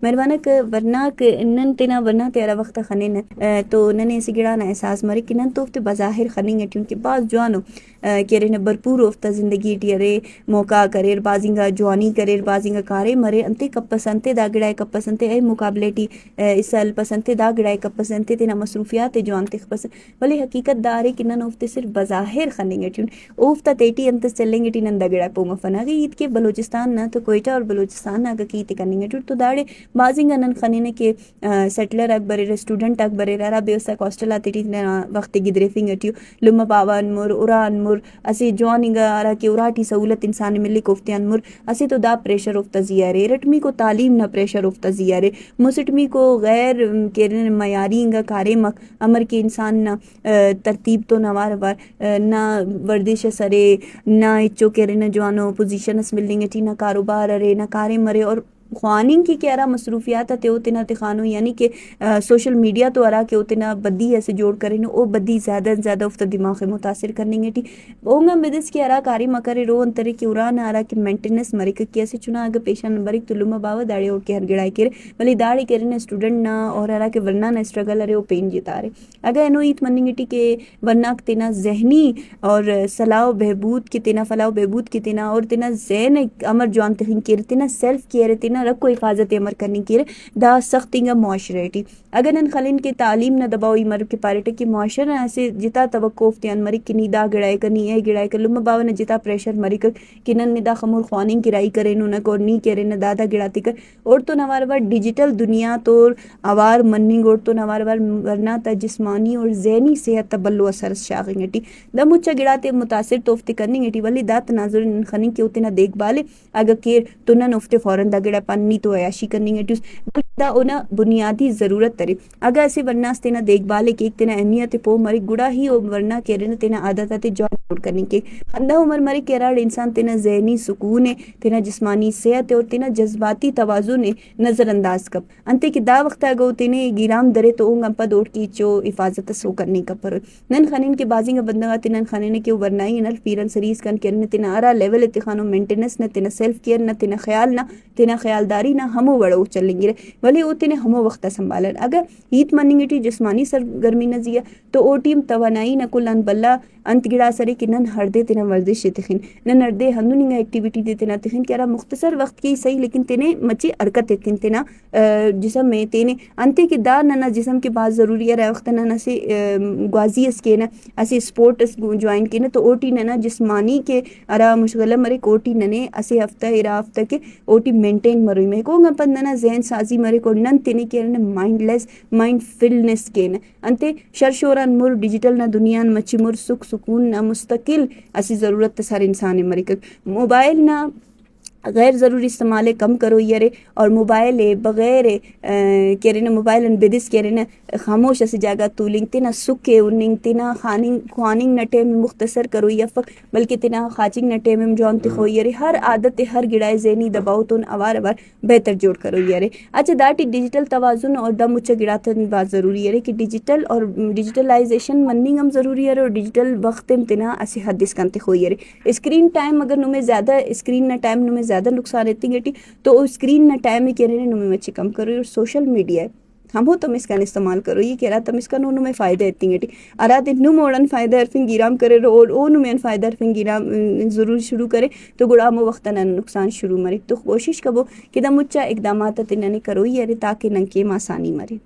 مہربانہ ورنہ نن تینا ورنہ تیرا وقت خنین تو نن ایسی گڑانا احساس مری کہ نن تو افت بظاہر خننگ کیونکہ بعض جوانو کہ بھرپور افت زندگی ٹیرے موقع کریر بازنگا جوانی کریر بازنگا کارے مرے انتے کپسنتے دا گڑائے کپسنتے اے مقابلے ٹی اسل پسنتے دا گڑائے کپسنتے تینا مصروفیات جوان تخ پسند ولی حقیقت دارے کہ نن افت صرف بظاہر خننگ ٹیون اوفتا تیٹی انت چلیں گے ٹی نن دا گڑائے پونگا فنا گئی عید کے بلوچستان نہ تو کوئٹہ اور بلوچستان نہ کی تے کننگ ٹیون تو داڑے بازنگا نن خنینے کہ سیٹلر اکبر اسٹوڈنٹ اکبر رارا بیوسا ہاسٹل آتی ٹی وقت گدرے فنگ ٹیو لما باوان مر اوران مر اسی جواننگا آرا کہ اراٹی سہولت انسان ملی کوفتیان مر اسی تو دا پریشر افتا زیارے رٹمی کو تعلیم نہ پریشر افتا زیارے مسٹمی کو غیر کیرن معیاری انگا کارے مک امر کے انسان نہ ترتیب تو نوار وار نہ ورزش سرے نہ اچو کیرن جوانو پوزیشن اس ملنگ ٹی نہ کاروبار ارے نہ کارے مرے اور خواننگ کی کہہ رہا مصروفیات تے اوتنا تخانو یعنی کہ سوشل میڈیا تو ارا کہ اوتنا بدی ایسے جوڑ کریں او بدی زیادہ زیادہ افت دماغ متاثر کرنے گے ٹی اونگا بدس کی ارا کاری مکرے رو انترے کی اوران ارا کہ مینٹیننس مرک کی ایسے چنا اگر پیشہ نمبرک تو لما باوا داڑے اور کے ہر گڑائی کرے ولی داڑے کرنے اسٹوڈنٹ نہ اور ارا کہ ورنہ نہ اسٹرگل ارے او پین جیتا رہے اگر انو ایت مننگ ٹی کہ ورنہ تینا ذہنی اور صلاح و بہبود کی تینا فلاح و بہبود کی تینا اور تینا ذہن امر جوان تخین کیر تینا سیلف کیئر تینا رکو حفاظت عمر کرنے کی دا سختنگا معاشرے ٹی اگر نن خلین کے تعلیم نہ دباوی مر کے پارٹے کی معاشرہ ایسے جتا توقع افتیان مری کنی دا گڑائے کنی اے گڑائے کر لما باو نہ جتا پریشر مری کر کہ نن دا خمور خواننگ کی رائی کرے نہ کو نی کرے نہ دادا گڑاتی کر اور تو نوار بار ڈیجیٹل دنیا تو اوار مننگ اور تو نوار بار ورنہ تا جسمانی اور ذہنی صحت تبلو اثر شاغنگ ٹی دا مچا گڑاتے متاثر توفتے کرنگ ٹی ولی دا تناظر نن خننگ کے اوتے نہ دیکھ بالے اگر کیر تو نن افتے فوراً دا گڑا پانی تو عیاشی کرنی ہے دا اونا بنیادی ضرورت ترے اگر ایسے ورنہ تینا دیکھ بالے کہ ایک تینا اہمیت پو مری گڑا ہی او ورنہ کہرے تینا عادت تے جوان جوڑ کرنے کے اندہ عمر مری کہرا انسان تینا ذہنی سکون ہے تینا جسمانی صحت اور تینا جذباتی توازن نظر انداز کب انتے کہ دا وقت اگو تینے گیرام درے تو اونگا پا دوڑ کی چو حفاظت سو کرنے کا پر نن خانین کے بازی کا بندگا تینا خانین کے ورنائی نل پیرن سریز کن کرنے تینا ارا لیول اتخانو مینٹیننس نہ تینا سیلف کیئر نہ تینا خیال نہ تینا خیالداری نہ ہمو وڑو چلیں گے ولی او تینے ہمو وقت سنبھالن اگر ہیت مننگ ٹی جسمانی سرگرمی نہ زیا تو او ٹیم توانائی نہ کلن بلا انت گڑا سرے کہ نن ہر دے تینا ورزش تخین نن ہر دے ہندوننگ ایکٹیویٹی دے تینا تخین کہ ارا مختصر وقت کی صحیح لیکن تینے مچی حرکت تین تینا جسم میں تینے انتے کہ دا نہ جسم کے بعد ضروری ہے وقت نہ سے گوازی اس کے نا اسی سپورٹ جوائن کے نا تو او ٹی نہ جسمانی کے ارا مشغلہ مرے کوٹی ننے اسے ہفتہ ارا ہفتہ کے او ٹی مینٹین مروی میں کو گا پن نہ ذہن سازی مرے کو نن تینے کے نا مائنڈ لیس مائنڈ فلنس کے نا انتے شرشوران مر ڈیجیٹل نہ دنیا مچی مر سکھ سکون نہ مستقل اسی ضرورت سارے انسان مرے موبائل نہ غیر ضروری استعمال کم کرو یرے اور موبائل بغیر کہرے نا موبائل ان بدس کہرے نا خاموش ایسی جگہ تولنگ تینا سکے اننگ تینا خواننگ نہ ٹیم مختصر کرو یا بلکہ تینا خاچنگ نہ ٹیم جوان تخو یرے ہر عادت ہر گڑائے ذہنی دباؤ تو اوار بہتر جوڑ کرو یرے اچھا داٹی ڈیجیٹل توازن اور دا مچا گڑاتا بات ضروری ہے کہ ڈیجیٹل اور ڈیجیٹلائزیشن مننگ ہم ضروری ہے اور ڈیجیٹل وقت تینا اسے حد اس کانتے ہو یرے اسکرین ٹائم اگر نمیں زیادہ اسکرین نہ ٹائم نمیں زیادہ نقصان رہتی گٹی تو او اسکرین نہ ٹائم ہی کہہ رہے ہیں نمیں مچے کم کرو اور سوشل میڈیا ہے ہم ہو تم اس کا استعمال کرو یہ کہہ رہا تم اس کا نو میں فائدہ اتنی گٹی ارا دن نو موڑن فائدہ ارفنگ گیرام کرے اور او نو میں فائدہ ارفنگ گیرام ضرور شروع کرے تو گڑا مو وقت نہ نقصان شروع مرے تو کوشش کرو کہ دا مچا اقدامات تننے کرو یہ تاکہ ننکے آسانی مرے